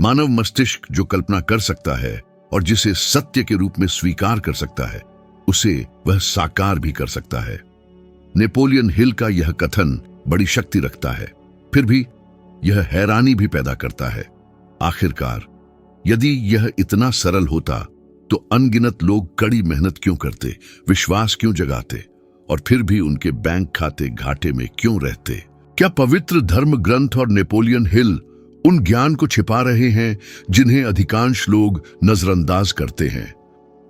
मानव मस्तिष्क जो कल्पना कर सकता है और जिसे सत्य के रूप में स्वीकार कर सकता है, उसे वह साकार भी कर सकता है। नेपोलियन हिल का यह कथन बड़ी शक्ति रखता है, फिर भी यह हैरानी भी पैदा करता है। आखिरकार यदि यह इतना सरल होता तो अनगिनत लोग कड़ी मेहनत क्यों करते, विश्वास क्यों जगाते और फिर भी उनके बैंक खाते घाटे में क्यों रहते? क्या पवित्र धर्म ग्रंथ और नेपोलियन हिल उन ज्ञान को छिपा रहे हैं जिन्हें अधिकांश लोग नजरअंदाज करते हैं?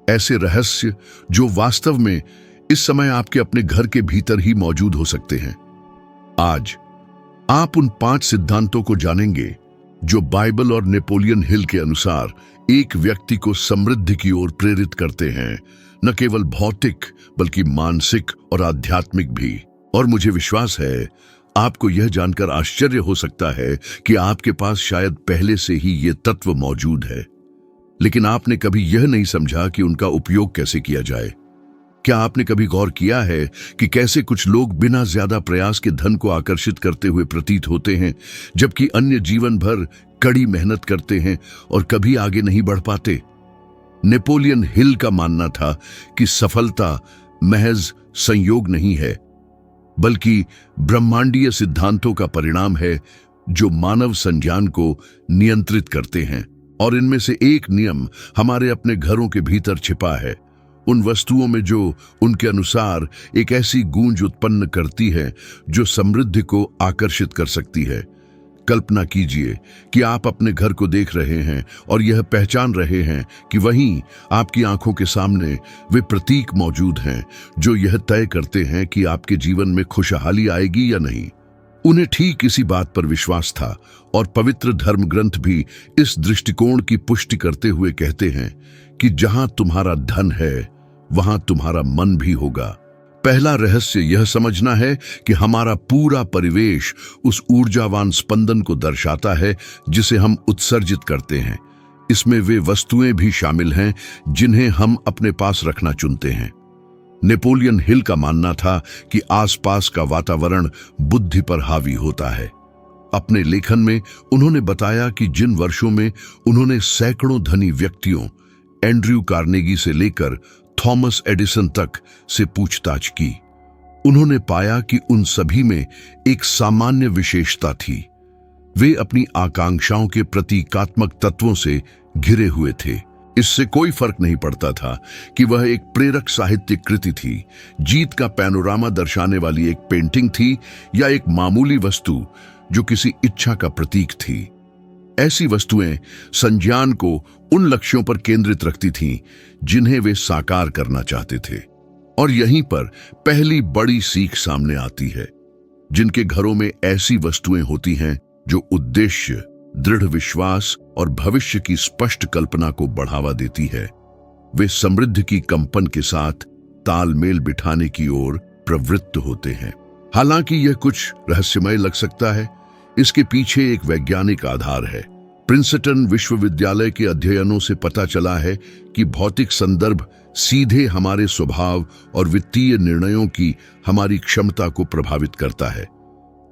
ऐसे रहस्य जो वास्तव में इस समय आपके अपने घर के भीतर ही मौजूद हो सकते हैं। आज आप उन 5 सिद्धांतों को जानेंगे जो बाइबल और नेपोलियन हिल के अनुसार एक व्यक्ति को समृद्धि की ओर प्रेरित करते हैं, न केवल भौतिक बल्कि मानसिक और आध्यात्मिक भी। और मुझे विश्वास है आपको यह जानकर आश्चर्य हो सकता है कि आपके पास शायद पहले से ही ये तत्व मौजूद है, लेकिन आपने कभी यह नहीं समझा कि उनका उपयोग कैसे किया जाए। क्या आपने कभी गौर किया है कि कैसे कुछ लोग बिना ज्यादा प्रयास के धन को आकर्षित करते हुए प्रतीत होते हैं, जबकि अन्य जीवन भर कड़ी मेहनत करते हैं और कभी आगे नहीं बढ़ पाते? नेपोलियन हिल का मानना था कि सफलता महज संयोग नहीं है, बल्कि ब्रह्मांडीय सिद्धांतों का परिणाम है जो मानव संज्ञान को नियंत्रित करते हैं। और इनमें से एक नियम हमारे अपने घरों के भीतर छिपा है, उन वस्तुओं में जो उनके अनुसार एक ऐसी गूंज उत्पन्न करती है जो समृद्धि को आकर्षित कर सकती है। कल्पना कीजिए कि आप अपने घर को देख रहे हैं और यह पहचान रहे हैं कि वहीं आपकी आंखों के सामने वे प्रतीक मौजूद हैं जो यह तय करते हैं कि आपके जीवन में खुशहाली आएगी या नहीं। उन्हें ठीक इसी बात पर विश्वास था और पवित्र धर्म ग्रंथ भी इस दृष्टिकोण की पुष्टि करते हुए कहते हैं कि जहां तुम्हारा धन है वहां तुम्हारा मन भी होगा। पहला रहस्य यह समझना है कि हमारा पूरा परिवेश उस ऊर्जावान स्पंदन को दर्शाता है जिसे हम उत्सर्जित करते हैं। इसमें वे वस्तुएं भी शामिल हैं जिन्हें हम अपने पास रखना चुनते हैं। नेपोलियन हिल का मानना था कि आसपास का वातावरण बुद्धि पर हावी होता है। अपने लेखन में उन्होंने बताया कि जिन वर्षों में उन्होंने सैकड़ों धनी व्यक्तियों, एंड्रयू कार्नेगी से लेकर थॉमस एडिसन तक से पूछताछ की, उन्होंने पाया कि उन सभी में एक सामान्य विशेषता थी। वे अपनी आकांक्षाओं के प्रतीकात्मक तत्वों से घिरे हुए थे। इससे कोई फर्क नहीं पड़ता था कि वह एक प्रेरक साहित्यिक कृति थी, जीत का पैनोरामा दर्शाने वाली एक पेंटिंग थी, या एक मामूली वस्तु जो किसी इच्छा का प्रतीक थी। ऐसी वस्तुएं संज्ञान को उन लक्ष्यों पर केंद्रित रखती थीं जिन्हें वे साकार करना चाहते थे। और यहीं पर पहली बड़ी सीख सामने आती है। जिनके घरों में ऐसी वस्तुएं होती हैं जो उद्देश्य, दृढ़ विश्वास और भविष्य की स्पष्ट कल्पना को बढ़ावा देती है, वे समृद्धि की कंपन के साथ तालमेल बिठाने की ओर प्रवृत्त होते हैं। हालांकि यह कुछ रहस्यमय लग सकता है, इसके पीछे एक वैज्ञानिक आधार है। प्रिंसटन विश्वविद्यालय के अध्ययनों से पता चला है कि भौतिक संदर्भ सीधे हमारे स्वभाव और वित्तीय निर्णयों की हमारी क्षमता को प्रभावित करता है।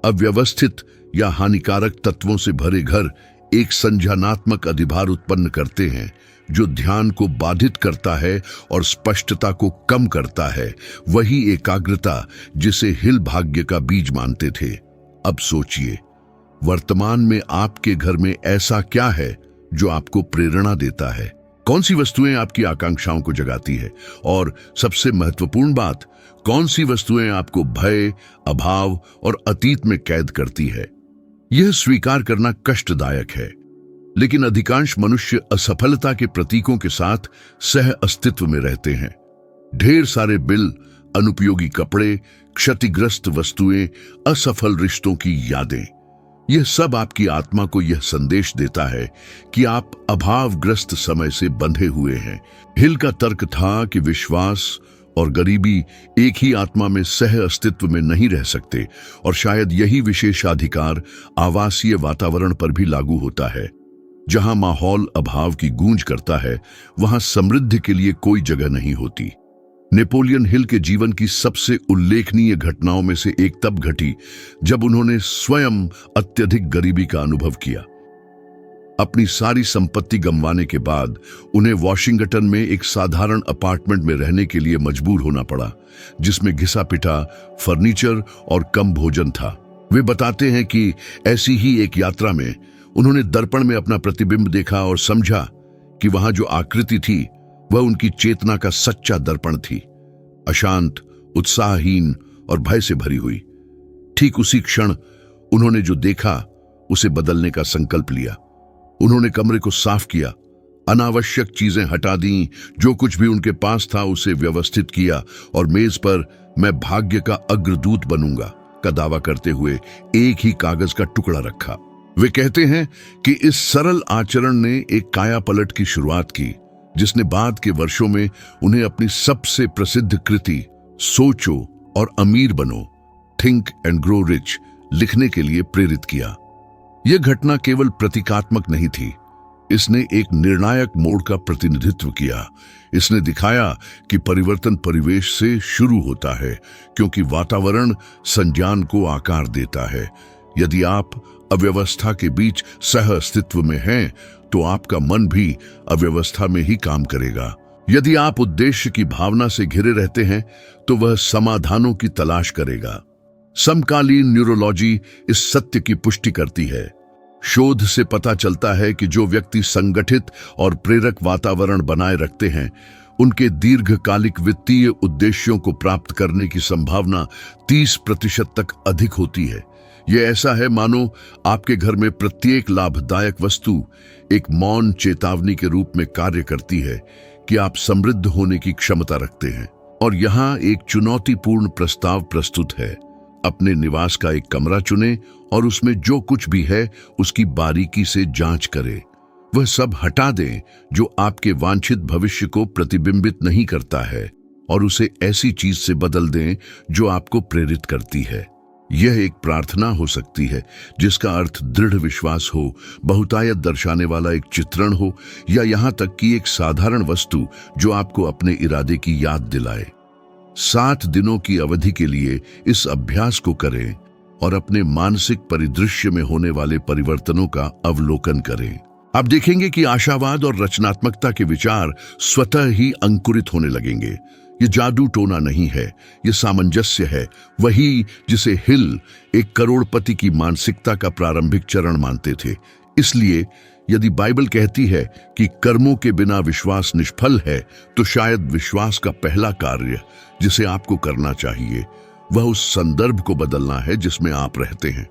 अव्यवस्थित या हानिकारक तत्वों से भरे घर एक संज्ञानात्मक अधिभार उत्पन्न करते हैं जो ध्यान को बाधित करता है और स्पष्टता को कम करता है। वही एकाग्रता जिसे हिल भाग्य का बीज मानते थे। अब सोचिए, वर्तमान में आपके घर में ऐसा क्या है जो आपको प्रेरणा देता है? कौन सी वस्तुएं आपकी आकांक्षाओं को जगाती है? और सबसे महत्वपूर्ण बात, कौन सी वस्तुएं आपको भय, अभाव और अतीत में कैद करती है? यह स्वीकार करना कष्टदायक है, लेकिन अधिकांश मनुष्य असफलता के प्रतीकों के साथ सह अस्तित्व में रहते हैं। ढेर सारे बिल, अनुपयोगी कपड़े, क्षतिग्रस्त वस्तुएं, असफल रिश्तों की यादें, यह सब आपकी आत्मा को यह संदेश देता है कि आप अभावग्रस्त समय से बंधे हुए हैं। हिल का तर्क था कि विश्वास और गरीबी एक ही आत्मा में सह अस्तित्व में नहीं रह सकते, और शायद यही विशेषाधिकार आवासीय वातावरण पर भी लागू होता है। जहां माहौल अभाव की गूंज करता है, वहां समृद्धि के लिए कोई जगह नहीं होती। नेपोलियन हिल के जीवन की सबसे उल्लेखनीय घटनाओं में से एक तब घटी जब उन्होंने स्वयं अत्यधिक गरीबी का अनुभव किया। अपनी सारी संपत्ति गंवाने के बाद उन्हें वॉशिंगटन में एक साधारण अपार्टमेंट में रहने के लिए मजबूर होना पड़ा, जिसमें घिसा पिटा फर्नीचर और कम भोजन था। वे बताते हैं कि ऐसी ही एक यात्रा में उन्होंने दर्पण में अपना प्रतिबिंब देखा और समझा कि वहां जो आकृति थी वह उनकी चेतना का सच्चा दर्पण थी, अशांत, उत्साहहीन और भय से भरी हुई। ठीक उसी क्षण उन्होंने जो देखा उसे बदलने का संकल्प लिया। उन्होंने कमरे को साफ किया, अनावश्यक चीजें हटा दी, जो कुछ भी उनके पास था उसे व्यवस्थित किया और मेज पर मैं भाग्य का अग्रदूत बनूंगा का दावा करते हुए एक ही कागज का टुकड़ा रखा। वे कहते हैं कि इस सरल आचरण ने एक काया पलट की शुरुआत की, जिसने बाद के वर्षों में उन्हें अपनी सबसे प्रसिद्ध कृति सोचो और अमीर बनो, थिंक एंड ग्रो रिच लिखने के लिए प्रेरित किया। यह घटना केवल प्रतीकात्मक नहीं थी, इसने एक निर्णायक मोड़ का प्रतिनिधित्व किया। इसने दिखाया कि परिवर्तन परिवेश से शुरू होता है, क्योंकि वातावरण संज्ञान को आकार देता है। यदि आप अव्यवस्था के बीच सह अस्तित्व में हैं, तो आपका मन भी अव्यवस्था में ही काम करेगा। यदि आप उद्देश्य की भावना से घिरे रहते हैं, तो वह समाधानों की तलाश करेगा। समकालीन न्यूरोलॉजी इस सत्य की पुष्टि करती है। शोध से पता चलता है कि जो व्यक्ति संगठित और प्रेरक वातावरण बनाए रखते हैं, उनके दीर्घकालिक वित्तीय उद्देश्यों को प्राप्त करने की संभावना 30% तक अधिक होती है। यह ऐसा है मानो आपके घर में प्रत्येक लाभदायक वस्तु एक मौन चेतावनी के रूप में कार्य करती है कि आप समृद्ध होने की क्षमता रखते हैं। और यहाँ एक चुनौतीपूर्ण प्रस्ताव प्रस्तुत है। अपने निवास का एक कमरा चुनें और उसमें जो कुछ भी है उसकी बारीकी से जांच करें। वह सब हटा दें जो आपके वांछित भविष्य को प्रतिबिंबित नहीं करता है, और उसे ऐसी चीज से बदल दें जो आपको प्रेरित करती है। यह एक प्रार्थना हो सकती है जिसका अर्थ दृढ़ विश्वास हो, बहुतायत दर्शाने वाला एक चित्रण हो, या यहाँ तक कि एक साधारण वस्तु जो आपको अपने इरादे की याद दिलाए। 7 दिनों की अवधि के लिए इस अभ्यास को करें और अपने मानसिक परिदृश्य में होने वाले परिवर्तनों का अवलोकन करें। आप देखेंगे कि आशावाद और रचनात्मकता के विचार स्वतः ही अंकुरित होने लगेंगे। ये जादू टोना नहीं है, ये सामंजस्य है, वही जिसे हिल एक करोड़पति की मानसिकता का प्रारंभिक चरण मानते थे। इसलिए यदि बाइबल कहती है कि कर्मों के बिना विश्वास निष्फल है, तो शायद विश्वास का पहला कार्य जिसे आपको करना चाहिए वह उस संदर्भ को बदलना है जिसमें आप रहते हैं,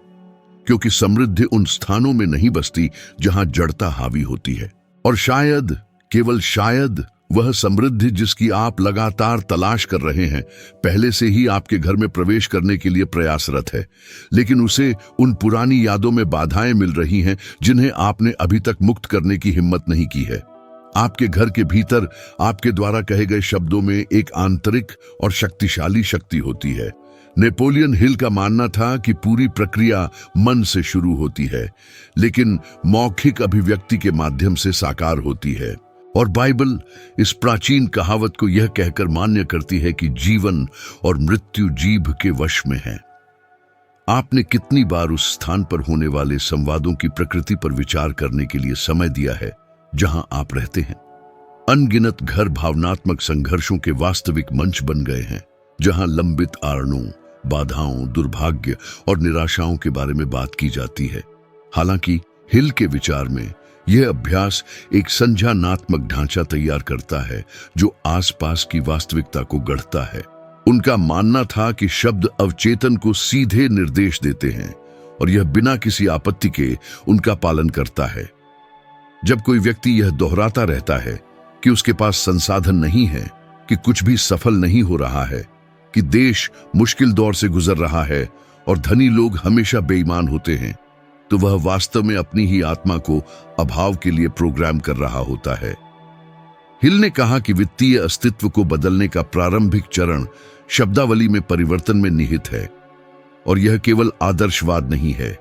क्योंकि समृद्धि उन स्थानों में नहीं बसती जहां जड़ता हावी होती है। और शायद, केवल शायद, वह समृद्धि जिसकी आप लगातार तलाश कर रहे हैं पहले से ही आपके घर में प्रवेश करने के लिए प्रयासरत है, लेकिन उसे उन पुरानी यादों में बाधाएं मिल रही हैं जिन्हें आपने अभी तक मुक्त करने की हिम्मत नहीं की है। आपके घर के भीतर आपके द्वारा कहे गए शब्दों में एक आंतरिक और शक्तिशाली शक्ति होती है। नेपोलियन हिल का मानना था कि पूरी प्रक्रिया मन से शुरू होती है, लेकिन मौखिक अभिव्यक्ति के माध्यम से साकार होती है। और बाइबल इस प्राचीन कहावत को यह कहकर मान्य करती है कि जीवन और मृत्यु जीभ के वश में है। आपने कितनी बार उस स्थान पर होने वाले संवादों की प्रकृति पर विचार करने के लिए समय दिया है जहां आप रहते हैं? अनगिनत घर भावनात्मक संघर्षों के वास्तविक मंच बन गए हैं, जहां लंबित आरणों, बाधाओं, दुर्भाग्य और निराशाओं के बारे में बात की जाती है। हालांकि हिल के विचार में यह अभ्यास एक संज्ञानात्मक ढांचा तैयार करता है जो आसपास की वास्तविकता को गढ़ता है। उनका मानना था कि शब्द अवचेतन को सीधे निर्देश देते हैं और यह बिना किसी आपत्ति के उनका पालन करता है। जब कोई व्यक्ति यह दोहराता रहता है कि उसके पास संसाधन नहीं है, कि कुछ भी सफल नहीं हो रहा है, कि देश मुश्किल दौर से गुजर रहा है और धनी लोग हमेशा बेईमान होते हैं, तो वह वास्तव में अपनी ही आत्मा को अभाव के लिए प्रोग्राम कर रहा होता है। हिल ने कहा कि वित्तीय अस्तित्व को बदलने का प्रारंभिक चरण शब्दावली में परिवर्तन में निहित है, और यह केवल आदर्शवाद नहीं है,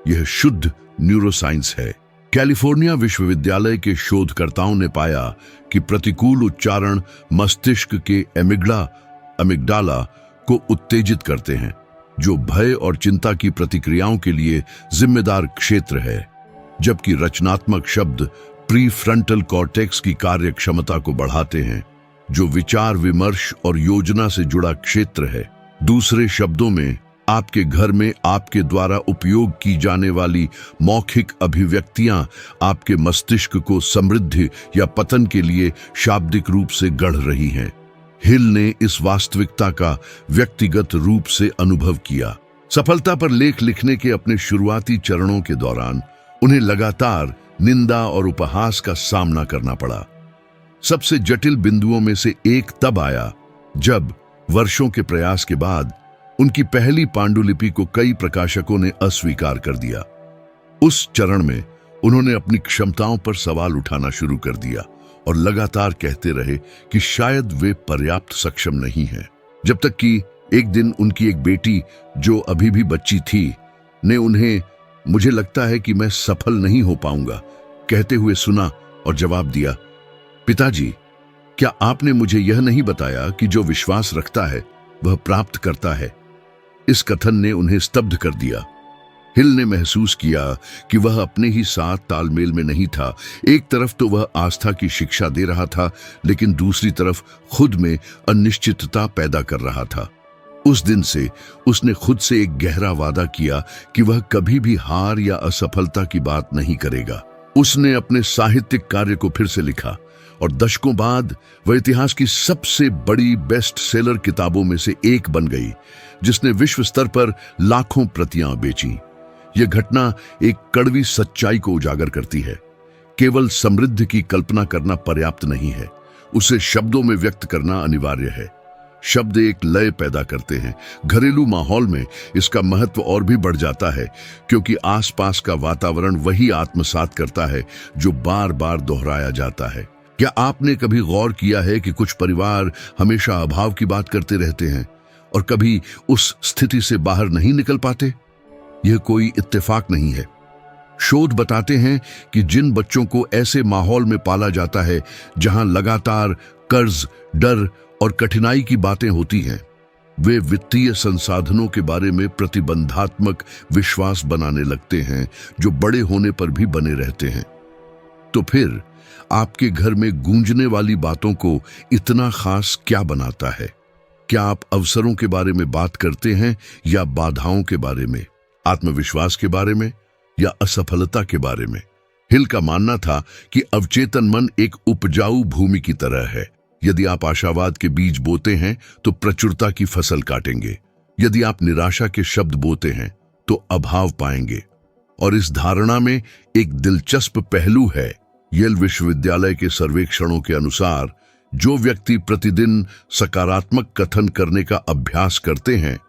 यह शुद्ध न्यूरोसाइंस है। कैलिफोर्निया विश्वविद्यालय के शोधकर्ताओं ने पाया कि प्रतिकूल उच्चारण मस्तिष्क के अमिग्डाला को उत्तेजित करते हैं, जो भय और चिंता की प्रतिक्रियाओं के लिए जिम्मेदार क्षेत्र है। जबकि रचनात्मक शब्द प्रीफ्रंटल कॉर्टेक्स की कार्य क्षमता को बढ़ाते हैं, जो विचार विमर्श और योजना से जुड़ा क्षेत्र है। दूसरे शब्दों में, आपके घर में आपके द्वारा उपयोग की जाने वाली मौखिक अभिव्यक्तियां आपके मस्तिष्क को समृद्धि या पतन के लिए शाब्दिक रूप से गढ़ रही हैं। हिल ने इस वास्तविकता का व्यक्तिगत रूप से अनुभव किया। सफलता पर लेख लिखने के अपने शुरुआती चरणों के दौरान उन्हें लगातार निंदा और उपहास का सामना करना पड़ा। सबसे जटिल बिंदुओं में से एक तब आया जब वर्षों के प्रयास के बाद उनकी पहली पांडुलिपि को कई प्रकाशकों ने अस्वीकार कर दिया। उस चरण में उन्होंने अपनी क्षमताओं पर सवाल उठाना शुरू कर दिया और लगातार कहते रहे कि शायद वे पर्याप्त सक्षम नहीं हैं। जब तक कि एक दिन उनकी एक बेटी, जो अभी भी बच्ची थी, ने उन्हें "मुझे लगता है कि मैं सफल नहीं हो पाऊंगा" कहते हुए सुना और जवाब दिया, "पिताजी, क्या आपने मुझे यह नहीं बताया कि जो विश्वास रखता है वह प्राप्त करता है?" इस कथन ने उन्हें स्तब्ध कर दिया। हिल ने महसूस किया कि वह अपने ही साथ तालमेल में नहीं था। एक तरफ तो वह आस्था की शिक्षा दे रहा था, लेकिन दूसरी तरफ खुद में अनिश्चितता पैदा कर रहा था। उस दिन से उसने खुद से एक गहरा वादा किया कि वह कभी भी हार या असफलता की बात नहीं करेगा। उसने अपने साहित्यिक कार्य को फिर से लिखा और दशकों बाद वह इतिहास की सबसे बड़ी बेस्ट सेलर किताबों में से एक बन गई, जिसने विश्व स्तर पर लाखों प्रतियां बेची। यह घटना एक कड़वी सच्चाई को उजागर करती है। केवल समृद्धि की कल्पना करना पर्याप्त नहीं है, उसे शब्दों में व्यक्त करना अनिवार्य है। शब्द एक लय पैदा करते हैं। घरेलू माहौल में इसका महत्व और भी बढ़ जाता है, क्योंकि आसपास का वातावरण वही आत्मसात करता है जो बार बार दोहराया जाता है। क्या आपने कभी गौर किया है कि कुछ परिवार हमेशा अभाव की बात करते रहते हैं और कभी उस स्थिति से बाहर नहीं निकल पाते? यह कोई इत्तेफाक नहीं है। शोध बताते हैं कि जिन बच्चों को ऐसे माहौल में पाला जाता है जहां लगातार कर्ज, डर और कठिनाई की बातें होती हैं, वे वित्तीय संसाधनों के बारे में प्रतिबंधात्मक विश्वास बनाने लगते हैं, जो बड़े होने पर भी बने रहते हैं। तो फिर आपके घर में गूंजने वाली बातों को इतना खास क्या बनाता है? क्या आप अवसरों के बारे में बात करते हैं या बाधाओं के बारे में, आत्मविश्वास के बारे में या असफलता के बारे में? हिल का मानना था कि अवचेतन मन एक उपजाऊ भूमि की तरह है। यदि आप आशावाद के बीज बोते हैं तो प्रचुरता की फसल काटेंगे। यदि आप निराशा के शब्द बोते हैं तो अभाव पाएंगे। और इस धारणा में एक दिलचस्प पहलू है। येल विश्वविद्यालय के सर्वेक्षणों के अनुसार जो व्यक्ति प्रतिदिन सकारात्मक कथन करने का अभ्यास करते हैं,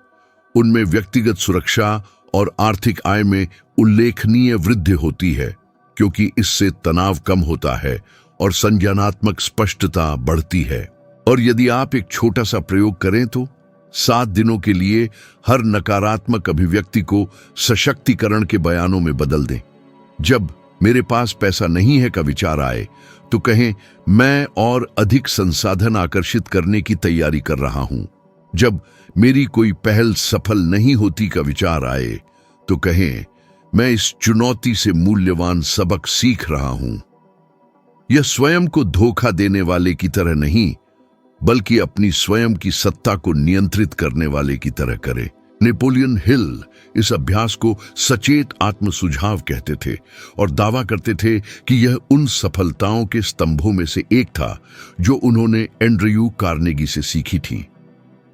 उनमें व्यक्तिगत सुरक्षा और आर्थिक आय में उल्लेखनीय वृद्धि होती है, क्योंकि इससे तनाव कम होता है और संज्ञानात्मक स्पष्टता बढ़ती है। और यदि आप एक छोटा सा प्रयोग करें तो 7 दिनों के लिए हर नकारात्मक अभिव्यक्ति को सशक्तिकरण के बयानों में बदल दें। जब "मेरे पास पैसा नहीं है" का विचार आए तो कहें "मैं और अधिक संसाधन आकर्षित करने की तैयारी कर रहा हूं"। जब "मेरी कोई पहल सफल नहीं होती" का विचार आए तो कहें "मैं इस चुनौती से मूल्यवान सबक सीख रहा हूं"। यह स्वयं को धोखा देने वाले की तरह नहीं, बल्कि अपनी स्वयं की सत्ता को नियंत्रित करने वाले की तरह करें। नेपोलियन हिल इस अभ्यास को सचेत आत्म सुझाव कहते थे और दावा करते थे कि यह उन सफलताओं के स्तंभों में से एक था जो उन्होंने एंड्रयू कार्नेगी से सीखी थी।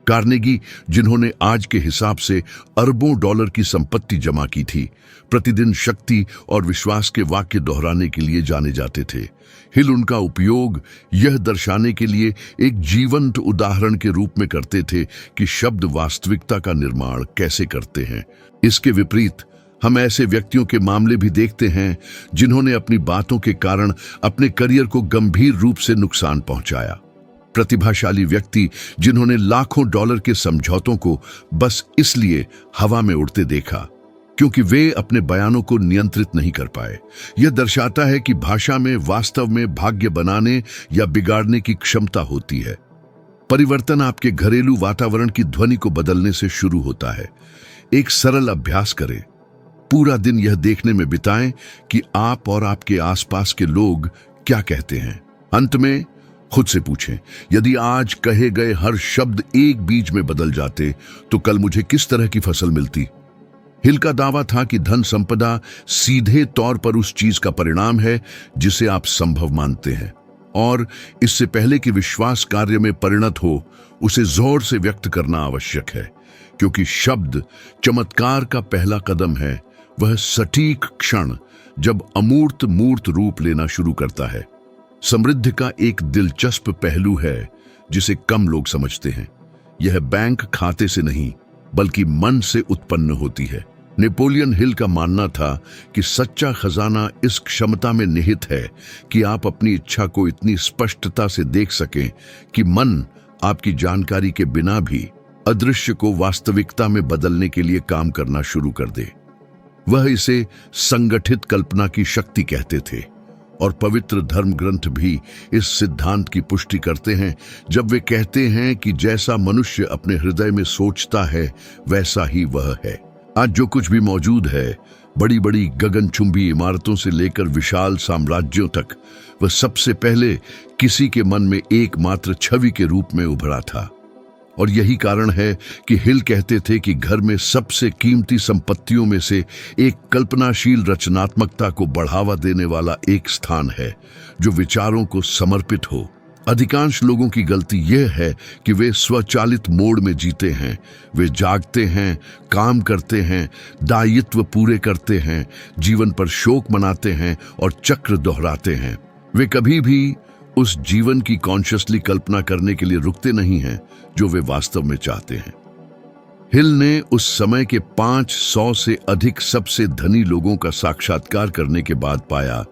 कार्नेगी, जिन्होंने आज के हिसाब से अरबों डॉलर की संपत्ति जमा की थी, प्रतिदिन शक्ति और विश्वास के वाक्य दोहराने के लिए जाने जाते थे। हिल उनका उपयोग यह दर्शाने के लिए एक जीवंत उदाहरण के रूप में करते थे कि शब्द वास्तविकता का निर्माण कैसे करते हैं। इसके विपरीत हम ऐसे व्यक्तियों के मामले भी देखते हैं जिन्होंने अपनी बातों के कारण अपने करियर को गंभीर रूप से नुकसान पहुंचाया। प्रतिभाशाली व्यक्ति जिन्होंने लाखों डॉलर के समझौतों को बस इसलिए हवा में उड़ते देखा क्योंकि वे अपने बयानों को नियंत्रित नहीं कर पाए। यह दर्शाता है कि भाषा में वास्तव में भाग्य बनाने या बिगाड़ने की क्षमता होती है। परिवर्तन आपके घरेलू वातावरण की ध्वनि को बदलने से शुरू होता है। एक सरल अभ्यास करें। पूरा दिन यह देखने में बिताएं कि आप और आपके आसपास के लोग क्या कहते हैं। अंत में खुद से पूछें, यदि आज कहे गए हर शब्द एक बीज में बदल जाते तो कल मुझे किस तरह की फसल मिलती। हिल का दावा था कि धन संपदा सीधे तौर पर उस चीज का परिणाम है जिसे आप संभव मानते हैं, और इससे पहले कि विश्वास कार्य में परिणत हो उसे जोर से व्यक्त करना आवश्यक है, क्योंकि शब्द चमत्कार का पहला कदम है। वह सटीक क्षण जब अमूर्त मूर्त रूप लेना शुरू करता है। समृद्धि का एक दिलचस्प पहलू है जिसे कम लोग समझते हैं। यह बैंक खाते से नहीं बल्कि मन से उत्पन्न होती है। नेपोलियन हिल का मानना था कि सच्चा खजाना इस क्षमता में निहित है कि आप अपनी इच्छा को इतनी स्पष्टता से देख सकें कि मन आपकी जानकारी के बिना भी अदृश्य को वास्तविकता में बदलने के लिए काम करना शुरू कर दे। वह इसे संगठित कल्पना की शक्ति कहते थे, और पवित्र धर्म ग्रंथ भी इस सिद्धांत की पुष्टि करते हैं जब वे कहते हैं कि जैसा मनुष्य अपने हृदय में सोचता है वैसा ही वह है। आज जो कुछ भी मौजूद है, बड़ी बड़ी गगनचुंबी इमारतों से लेकर विशाल साम्राज्यों तक, वह सबसे पहले किसी के मन में एकमात्र छवि के रूप में उभरा था। और यही कारण है कि हिल कहते थे कि घर में सबसे कीमती संपत्तियों में से एक कल्पनाशील रचनात्मकता को बढ़ावा देने वाला एक स्थान है जो विचारों को समर्पित हो। अधिकांश लोगों की गलती यह है कि वे स्वचालित मोड में जीते हैं। वे जागते हैं, काम करते हैं, दायित्व पूरे करते हैं, जीवन पर शोक मनाते हैं और चक्र दोहराते हैं। वे कभी भी उस जीवन की कॉन्शियसली कल्पना करने के लिए रुकते नहीं हैं जो वे वास्तव में चाहते हैं। हिल ने उस समय के 500 से अधिक सबसे धनी लोगों का साक्षात्कार करने के बाद पाया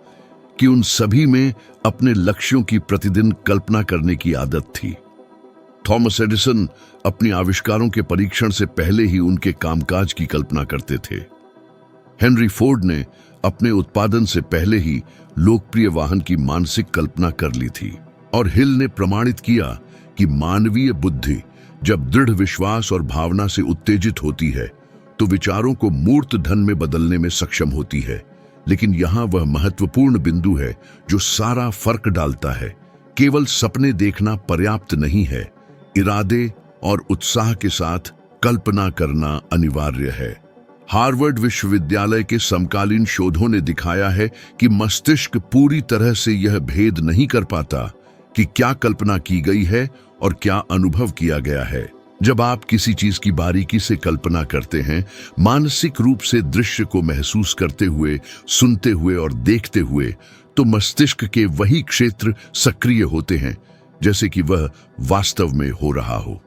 कि उन सभी में अपने लक्ष्यों की प्रतिदिन कल्पना करने की आदत थी। थॉमस एडिसन अपनी आविष्कारों के परीक्षण से पहले ही उनके कामकाज की कल्पना करते थे। हेनरी फोर्ड ने अपने उत्पादन से पहले ही लोकप्रिय वाहन की मानसिक कल्पना कर ली थी। और हिल ने प्रमाणित किया कि मानवीय बुद्धि जब दृढ़ विश्वास और भावना से उत्तेजित होती है तो विचारों को मूर्त धन में बदलने में सक्षम होती है। लेकिन यहाँ वह महत्वपूर्ण बिंदु है जो सारा फर्क डालता है। केवल सपने देखना पर्याप्त नहीं है, इरादे और उत्साह के साथ कल्पना करना अनिवार्य है। हार्वर्ड विश्वविद्यालय के समकालीन शोधों ने दिखाया है कि मस्तिष्क पूरी तरह से यह भेद नहीं कर पाता कि क्या कल्पना की गई है और क्या अनुभव किया गया है। जब आप किसी चीज की बारीकी से कल्पना करते हैं, मानसिक रूप से दृश्य को महसूस करते हुए, सुनते हुए और देखते हुए, तो मस्तिष्क के वही क्षेत्र सक्रिय होते हैं जैसे कि वह वास्तव में हो रहा हो।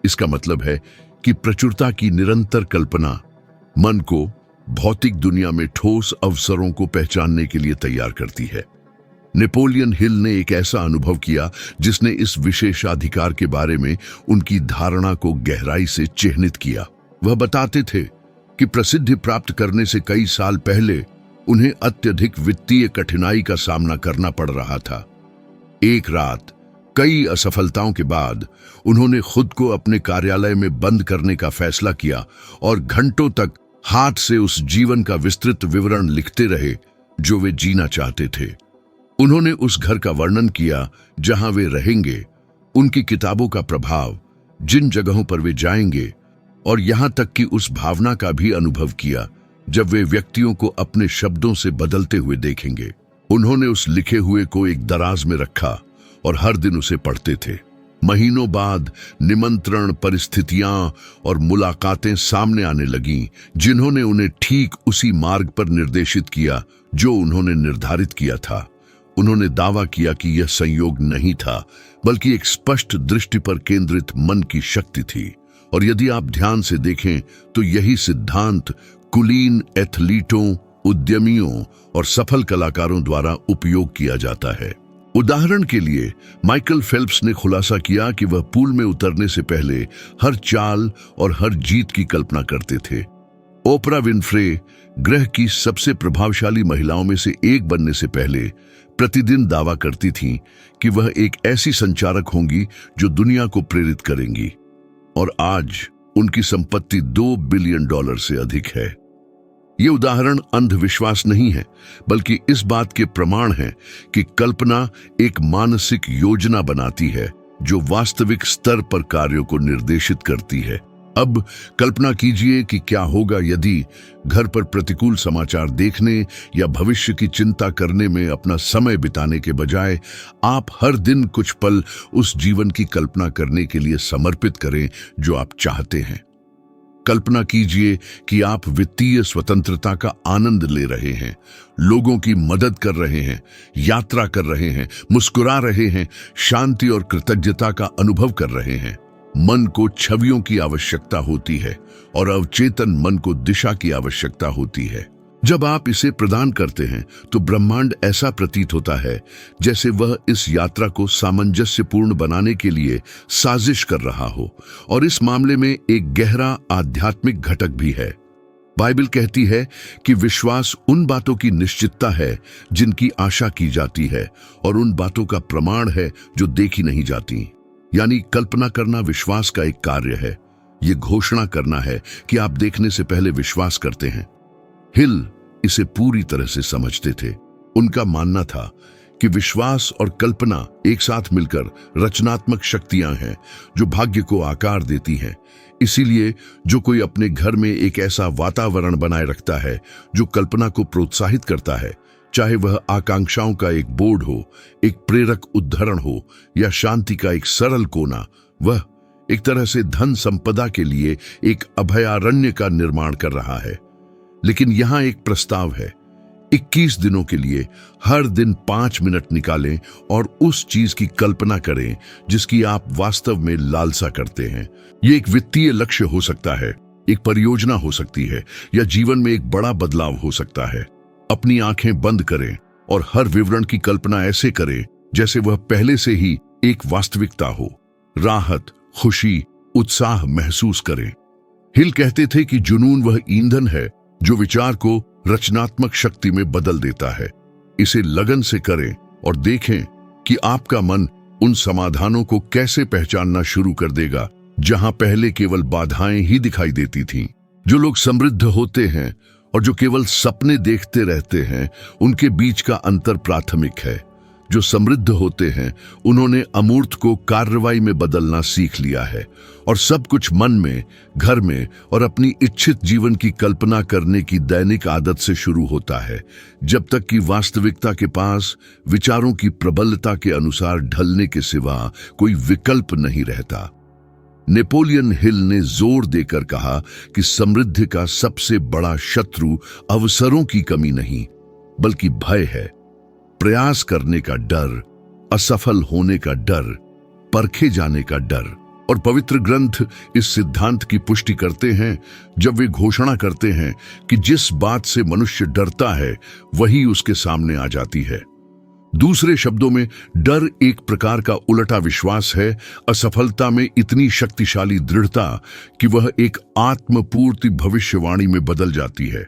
इसका मतलब है कि प्रचुरता की निरंतर कल्पना मन को भौतिक दुनिया में ठोस अवसरों को पहचानने के लिए तैयार करती है। नेपोलियन हिल ने एक ऐसा अनुभव किया जिसने इस विशेषाधिकार के बारे में उनकी धारणा को गहराई से चिह्नित किया। वह बताते थे कि प्रसिद्धि प्राप्त करने से कई साल पहले उन्हें अत्यधिक वित्तीय कठिनाई का सामना करना पड़ रहा था। एक रात कई असफलताओं के बाद उन्होंने खुद को अपने कार्यालय में बंद करने का फैसला किया और घंटों तक हाथ से उस जीवन का विस्तृत विवरण लिखते रहे जो वे जीना चाहते थे। उन्होंने उस घर का वर्णन किया जहां वे रहेंगे, उनकी किताबों का प्रभाव, जिन जगहों पर वे जाएंगे, और यहां तक कि उस भावना का भी अनुभव किया जब वे व्यक्तियों को अपने शब्दों से बदलते हुए देखेंगे। उन्होंने उस लिखे हुए को एक दराज में रखा और हर दिन उसे पढ़ते थे। महीनों बाद निमंत्रण, परिस्थितियां और मुलाकातें सामने आने लगीं जिन्होंने उन्हें ठीक उसी मार्ग पर निर्देशित किया जो उन्होंने निर्धारित किया था। उन्होंने दावा किया कि यह संयोग नहीं था बल्कि एक स्पष्ट दृष्टि पर केंद्रित मन की शक्ति थी। और यदि आप ध्यान से देखें तो यही सिद्धांत कुलीन एथलीटों, उद्यमियों और सफल कलाकारों द्वारा उपयोग किया जाता है। उदाहरण के लिए माइकल फेल्प्स ने खुलासा किया कि वह पूल में उतरने से पहले हर चाल और हर जीत की कल्पना करते थे। ओपरा विनफ्रे ग्रह की सबसे प्रभावशाली महिलाओं में से एक बनने से पहले प्रतिदिन दावा करती थीं कि वह एक ऐसी संचारक होंगी जो दुनिया को प्रेरित करेंगी। और आज उनकी संपत्ति $2 बिलियन से अधिक है। ये उदाहरण अंधविश्वास नहीं है, बल्कि इस बात के प्रमाण है कि कल्पना एक मानसिक योजना बनाती है जो वास्तविक स्तर पर कार्यों को निर्देशित करती है। अब कल्पना कीजिए कि क्या होगा यदि घर पर प्रतिकूल समाचार देखने या भविष्य की चिंता करने में अपना समय बिताने के बजाय आप हर दिन कुछ पल उस जीवन की कल्पना करने के लिए समर्पित करें जो आप चाहते हैं। कल्पना कीजिए कि आप वित्तीय स्वतंत्रता का आनंद ले रहे हैं, लोगों की मदद कर रहे हैं, यात्रा कर रहे हैं, मुस्कुरा रहे हैं, शांति और कृतज्ञता का अनुभव कर रहे हैं। मन को छवियों की आवश्यकता होती है और अवचेतन मन को दिशा की आवश्यकता होती है। जब आप इसे प्रदान करते हैं तो ब्रह्मांड ऐसा प्रतीत होता है जैसे वह इस यात्रा को सामंजस्यपूर्ण बनाने के लिए साजिश कर रहा हो, और इस मामले में एक गहरा आध्यात्मिक घटक भी है। बाइबल कहती है कि विश्वास उन बातों की निश्चितता है जिनकी आशा की जाती है और उन बातों का प्रमाण है जो देखी नहीं जाती। यानी कल्पना करना विश्वास का एक कार्य है। ये घोषणा करना है कि आप देखने से पहले विश्वास करते हैं। हिल इसे पूरी तरह से समझते थे। उनका मानना था कि विश्वास और कल्पना एक साथ मिलकर रचनात्मक शक्तियां हैं जो भाग्य को आकार देती हैं। इसीलिए जो कोई अपने घर में एक ऐसा वातावरण बनाए रखता है जो कल्पना को प्रोत्साहित करता है, चाहे वह आकांक्षाओं का एक बोर्ड हो, एक प्रेरक उद्धरण हो या शांति का एक सरल कोना, वह एक तरह से धन संपदा के लिए एक अभयारण्य का निर्माण कर रहा है। लेकिन यहां एक प्रस्ताव है। 21 दिनों के लिए हर दिन 5 मिनट निकालें और उस चीज की कल्पना करें जिसकी आप वास्तव में लालसा करते हैं। ये एक वित्तीय लक्ष्य हो सकता है, एक परियोजना हो सकती है, या जीवन में एक बड़ा बदलाव हो सकता है। अपनी आंखें बंद करें और हर विवरण की कल्पना ऐसे करें जैसे वह पहले से ही एक वास्तविकता हो। राहत, खुशी, उत्साह महसूस करें। हिल कहते थे कि जुनून वह ईंधन है जो विचार को रचनात्मक शक्ति में बदल देता है। इसे लगन से करें और देखें कि आपका मन उन समाधानों को कैसे पहचानना शुरू कर देगा जहां पहले केवल बाधाएं ही दिखाई देती थीं। जो लोग समृद्ध होते हैं और जो केवल सपने देखते रहते हैं, उनके बीच का अंतर प्राथमिक है। जो समृद्ध होते हैं उन्होंने अमूर्त को कार्रवाई में बदलना सीख लिया है और सब कुछ मन में, घर में और अपनी इच्छित जीवन की कल्पना करने की दैनिक आदत से शुरू होता है, जब तक कि वास्तविकता के पास विचारों की प्रबलता के अनुसार ढलने के सिवा कोई विकल्प नहीं रहता। नेपोलियन हिल ने जोर देकर कहा कि समृद्धि का सबसे बड़ा शत्रु अवसरों की कमी नहीं, बल्कि भय है। प्रयास करने का डर, असफल होने का डर, परखे जाने का डर। और पवित्र ग्रंथ इस सिद्धांत की पुष्टि करते हैं जब वे घोषणा करते हैं कि जिस बात से मनुष्य डरता है वही उसके सामने आ जाती है। दूसरे शब्दों में, डर एक प्रकार का उलटा विश्वास है, असफलता में इतनी शक्तिशाली दृढ़ता कि वह एक आत्मपूर्ति भविष्यवाणी में बदल जाती है।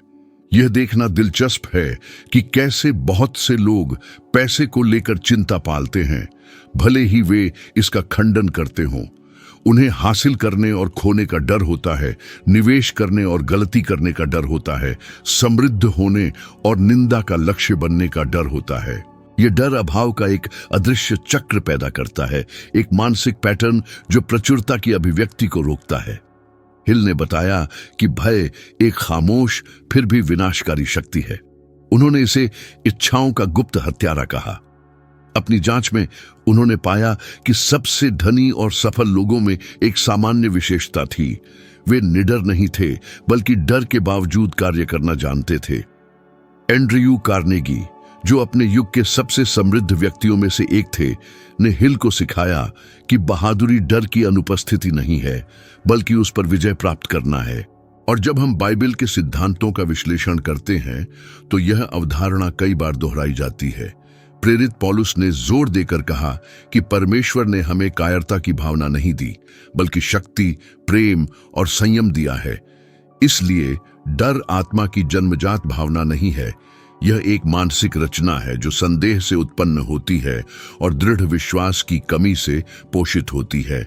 यह देखना दिलचस्प है कि कैसे बहुत से लोग पैसे को लेकर चिंता पालते हैं, भले ही वे इसका खंडन करते हों। उन्हें हासिल करने और खोने का डर होता है, निवेश करने और गलती करने का डर होता है, समृद्ध होने और निंदा का लक्ष्य बनने का डर होता है। यह डर अभाव का एक अदृश्य चक्र पैदा करता है, एक मानसिक पैटर्न जो प्रचुरता की अभिव्यक्ति को रोकता है। हिल ने बताया कि भय एक खामोश फिर भी विनाशकारी शक्ति है। उन्होंने इसे इच्छाओं का गुप्त हत्यारा कहा। अपनी जांच में उन्होंने पाया कि सबसे धनी और सफल लोगों में एक सामान्य विशेषता थी। वे निडर नहीं थे, बल्कि डर के बावजूद कार्य करना जानते थे। एंड्रयू कार्नेगी, जो अपने युग के सबसे समृद्ध व्यक्तियों में से एक थे, ने हिल को सिखाया कि बहादुरी डर की अनुपस्थिति नहीं है, बल्कि उस पर विजय प्राप्त करना है। और जब हम बाइबल के सिद्धांतों का विश्लेषण करते हैं तो यह अवधारणा कई बार दोहराई जाती है। प्रेरित पौलुस ने जोर देकर कहा कि परमेश्वर ने हमें कायरता की भावना नहीं दी, बल्कि शक्ति, प्रेम और संयम दिया है। इसलिए डर आत्मा की जन्मजात भावना नहीं है, यह एक मानसिक रचना है जो संदेह से उत्पन्न होती है और दृढ़ विश्वास की कमी से पोषित होती है।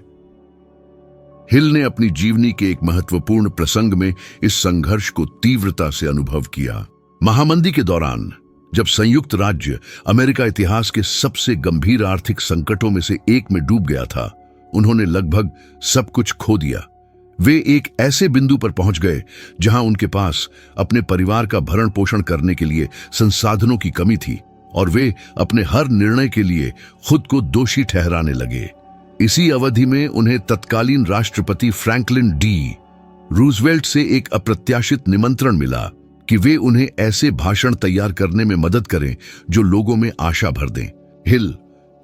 हिल ने अपनी जीवनी के एक महत्वपूर्ण प्रसंग में इस संघर्ष को तीव्रता से अनुभव किया। महामंदी के दौरान जब संयुक्त राज्य अमेरिका इतिहास के सबसे गंभीर आर्थिक संकटों में से एक में डूब गया था, उन्होंने लगभग सब कुछ खो दिया। वे एक ऐसे बिंदु पर पहुंच गए जहां उनके पास अपने परिवार का भरण पोषण करने के लिए संसाधनों की कमी थी और वे अपने हर निर्णय के लिए खुद को दोषी ठहराने लगे। इसी अवधि में उन्हें तत्कालीन राष्ट्रपति फ्रैंकलिन डी रूजवेल्ट से एक अप्रत्याशित निमंत्रण मिला कि वे उन्हें ऐसे भाषण तैयार करने में मदद करें जो लोगों में आशा भर दें। हिल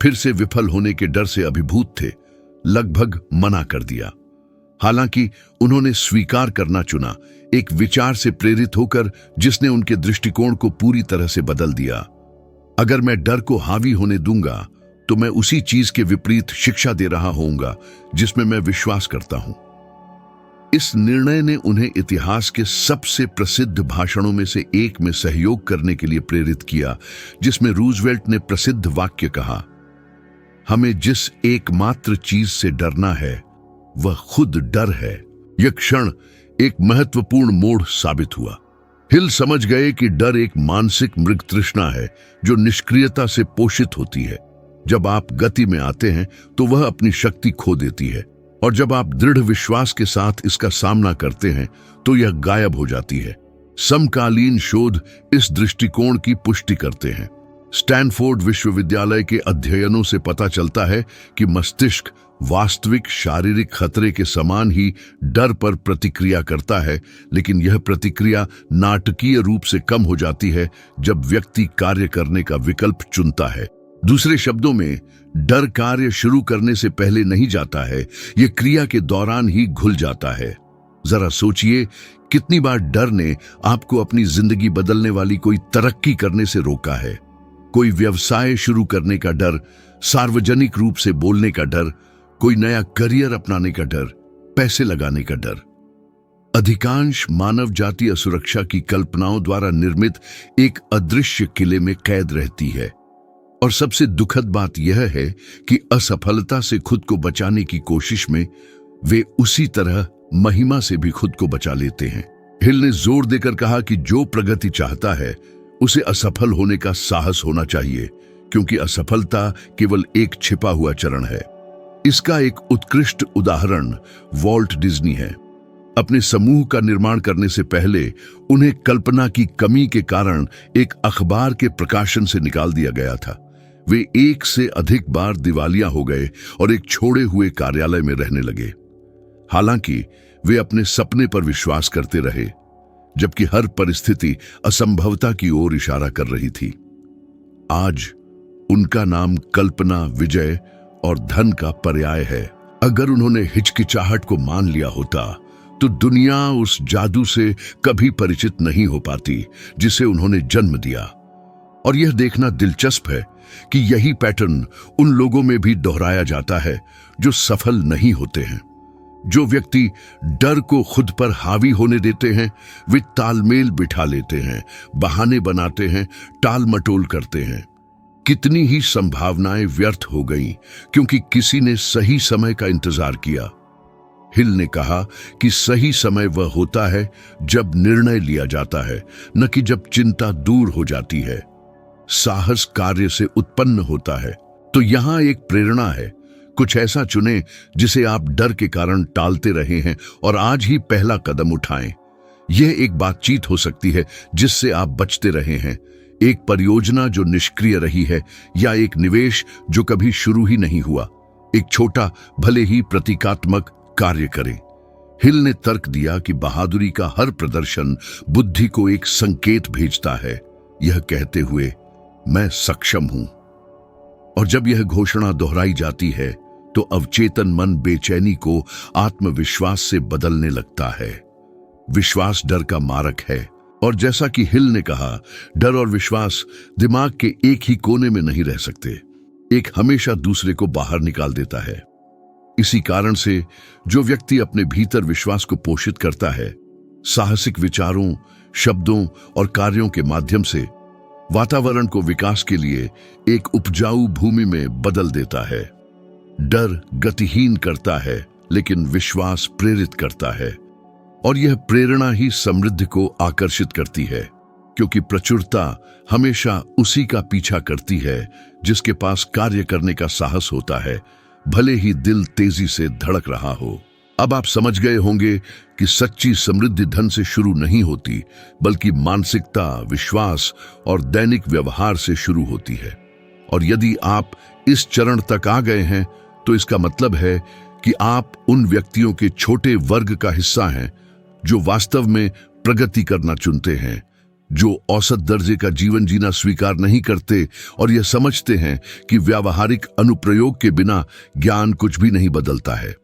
फिर से विफल होने के डर से अभिभूत थे, लगभग मना कर दिया। हालांकि उन्होंने स्वीकार करना चुना, एक विचार से प्रेरित होकर जिसने उनके दृष्टिकोण को पूरी तरह से बदल दिया। अगर मैं डर को हावी होने दूंगा तो मैं उसी चीज के विपरीत शिक्षा दे रहा होऊंगा जिसमें मैं विश्वास करता हूं। इस निर्णय ने उन्हें इतिहास के सबसे प्रसिद्ध भाषणों में से एक में सहयोग करने के लिए प्रेरित किया, जिसमें रूजवेल्ट ने प्रसिद्ध वाक्य कहा, हमें जिस एकमात्र चीज से डरना है वह खुद डर है। यह क्षण एक महत्वपूर्ण मोड़ साबित हुआ। हिल समझ गए कि डर एक मानसिक मृग तृष्णा है जो निष्क्रियता से पोषित होती है। जब आप गति में आते हैं तो वह अपनी शक्ति खो देती है, और जब आप दृढ़ विश्वास के साथ इसका सामना करते हैं तो यह गायब हो जाती है। समकालीन शोध इस दृष्टिकोण की पुष्टि करते हैं। स्टैनफोर्ड विश्वविद्यालय के अध्ययनों से पता चलता है कि मस्तिष्क वास्तविक शारीरिक खतरे के समान ही डर पर प्रतिक्रिया करता है, लेकिन यह प्रतिक्रिया नाटकीय रूप से कम हो जाती है जब व्यक्ति कार्य करने का विकल्प चुनता है। दूसरे शब्दों में, डर कार्य शुरू करने से पहले नहीं जाता है, यह क्रिया के दौरान ही घुल जाता है। जरा सोचिए, कितनी बार डर ने आपको अपनी जिंदगी बदलने वाली कोई तरक्की करने से रोका है। कोई व्यवसाय शुरू करने का डर, सार्वजनिक रूप से बोलने का डर, कोई नया करियर अपनाने का डर, पैसे लगाने का डर। अधिकांश मानव जाति असुरक्षा की कल्पनाओं द्वारा निर्मित एक अदृश्य किले में कैद रहती है। और सबसे दुखद बात यह है कि असफलता से खुद को बचाने की कोशिश में वे उसी तरह महिमा से भी खुद को बचा लेते हैं। हिल ने जोर देकर कहा कि जो प्रगति चाहता है उसे असफल होने का साहस होना चाहिए, क्योंकि असफलता केवल एक छिपा हुआ चरण है। इसका एक उत्कृष्ट उदाहरण वॉल्ट डिज्नी है। अपने समूह का निर्माण करने से पहले उन्हें कल्पना की कमी के कारण एक अखबार के प्रकाशन से निकाल दिया गया था। वे एक से अधिक बार दिवालिया हो गए और एक छोड़े हुए कार्यालय में रहने लगे। हालांकि वे अपने सपने पर विश्वास करते रहे, जबकि हर परिस्थिति असंभवता की ओर इशारा कर रही थी। आज उनका नाम कल्पना, विजय और धन का पर्याय है। अगर उन्होंने हिचकिचाहट को मान लिया होता तो दुनिया उस जादू से कभी परिचित नहीं हो पाती जिसे उन्होंने जन्म दिया। और यह देखना दिलचस्प है कि यही पैटर्न उन लोगों में भी दोहराया जाता है जो सफल नहीं होते हैं। जो व्यक्ति डर को खुद पर हावी होने देते हैं, वे तालमेल बिठा लेते हैं, बहाने बनाते हैं, टाल मटोल करते हैं। कितनी ही संभावनाएं व्यर्थ हो गईं क्योंकि किसी ने सही समय का इंतजार किया। हिल ने कहा कि सही समय वह होता है जब निर्णय लिया जाता है, न कि जब चिंता दूर हो जाती है। साहस कार्य से उत्पन्न होता है। तो यहां एक प्रेरणा है, कुछ ऐसा चुनें जिसे आप डर के कारण टालते रहे हैं और आज ही पहला कदम उठाएं। यह एक बातचीत हो सकती है जिससे आप बचते रहे हैं, एक परियोजना जो निष्क्रिय रही है, या एक निवेश जो कभी शुरू ही नहीं हुआ। एक छोटा, भले ही प्रतीकात्मक कार्य करें। हिल ने तर्क दिया कि बहादुरी का हर प्रदर्शन बुद्धि को एक संकेत भेजता है, यह कहते हुए, मैं सक्षम हूं। और जब यह घोषणा दोहराई जाती है तो अवचेतन मन बेचैनी को आत्मविश्वास से बदलने लगता है। विश्वास डर का मारक है, और जैसा कि हिल ने कहा, डर और विश्वास दिमाग के एक ही कोने में नहीं रह सकते। एक हमेशा दूसरे को बाहर निकाल देता है। इसी कारण से जो व्यक्ति अपने भीतर विश्वास को पोषित करता है, साहसिक विचारों, शब्दों और कार्यों के माध्यम से वातावरण को विकास के लिए एक उपजाऊ भूमि में बदल देता है। डर गतिहीन करता है, लेकिन विश्वास प्रेरित करता है, और यह प्रेरणा ही समृद्धि को आकर्षित करती है, क्योंकि प्रचुरता हमेशा उसी का पीछा करती है जिसके पास कार्य करने का साहस होता है, भले ही दिल तेजी से धड़क रहा हो। अब आप समझ गए होंगे कि सच्ची समृद्धि धन से शुरू नहीं होती, बल्कि मानसिकता, विश्वास और दैनिक व्यवहार से शुरू होती है। और यदि आप इस चरण तक आ गए हैं तो इसका मतलब है कि आप उन व्यक्तियों के छोटे वर्ग का हिस्सा हैं जो वास्तव में प्रगति करना चुनते हैं, जो औसत दर्जे का जीवन जीना स्वीकार नहीं करते और यह समझते हैं कि व्यावहारिक अनुप्रयोग के बिना ज्ञान कुछ भी नहीं बदलता है।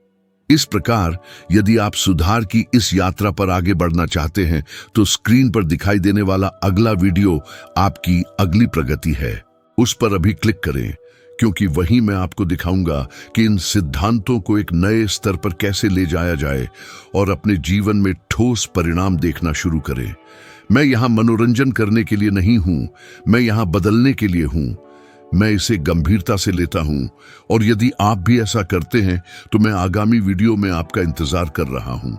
इस प्रकार यदि आप सुधार की इस यात्रा पर आगे बढ़ना चाहते हैं तो स्क्रीन पर दिखाई देने वाला अगला वीडियो आपकी अगली प्रगति है। उस पर अभी क्लिक करें, क्योंकि वहीं मैं आपको दिखाऊंगा कि इन सिद्धांतों को एक नए स्तर पर कैसे ले जाया जाए और अपने जीवन में ठोस परिणाम देखना शुरू करें। मैं यहां मनोरंजन करने के लिए नहीं हूं, मैं यहां बदलने के लिए हूं। मैं इसे गंभीरता से लेता हूं, और यदि आप भी ऐसा करते हैं तो मैं आगामी वीडियो में आपका इंतजार कर रहा हूं।